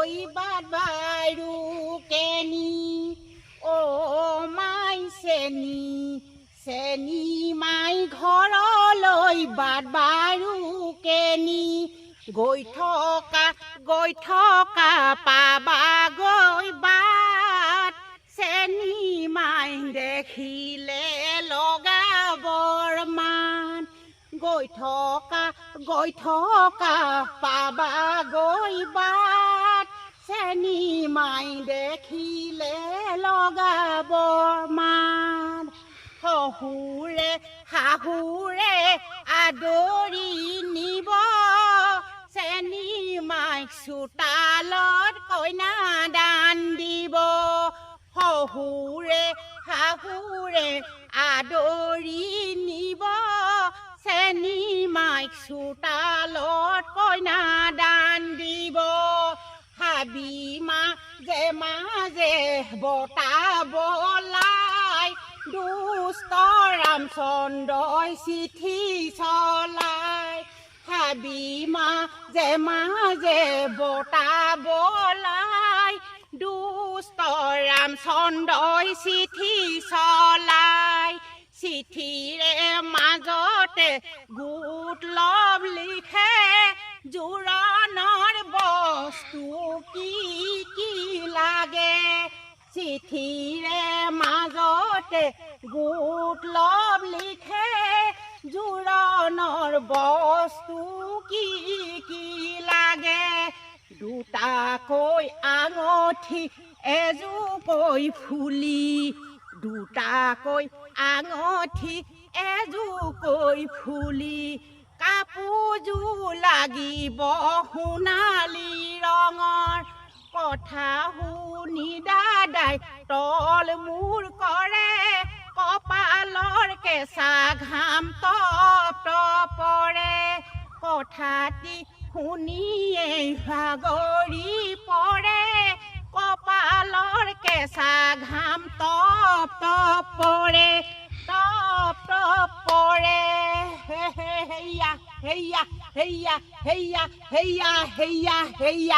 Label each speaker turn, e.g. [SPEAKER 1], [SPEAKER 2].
[SPEAKER 1] ঐ বাট বাৰু কেনি ও মাই চেনি মাই ঘৰলৈ বাট বাৰু কেনি গৈ থকা পাবাগৈ বাট চেনি মাই দেখিলে লগাবৰ মান গৈ থকা পাবাগৈ বাট চেনি মাই দেখিলে লগাবৰ মান শাহুৰে আদৰি নিব চেনি মাইক চোতালত কইনা দান দিব শাহুৰে আদৰি নিব চেনি মাইক চোতালত কইনা দান দিব হাবি মাজে বতা বলাই দুষ্ট ৰামচন্দ্ৰই চিঠি চলাই হাবি মাজে বতা বলাই দুষ্ট ৰামচন্দ্ৰই চিঠি চলাই চিঠিৰে মাজতে গোট লভ লিখে জোৰণৰ বস্তু কি লাগে চিঠিৰে মাজতে গোট লভ লিখে জোৰণৰ বস্তু কি লাগে দুটাকৈ আঙঠি এযোৰকৈ ফুলি দুটাকৈ আঙঠি এযোৰকৈ ফুলি কাপোৰযোৰ লাগিব সোণালী ৰঙৰ কথা শুনি দাদাই তল মূৰ কৰে কপালৰ কেঁচা ঘাম টপ পৰে কথাটি শুনিয়েই ভাগৰি পৰে কপালৰ কেঁচা ঘাম টপ পৰে হেইয়া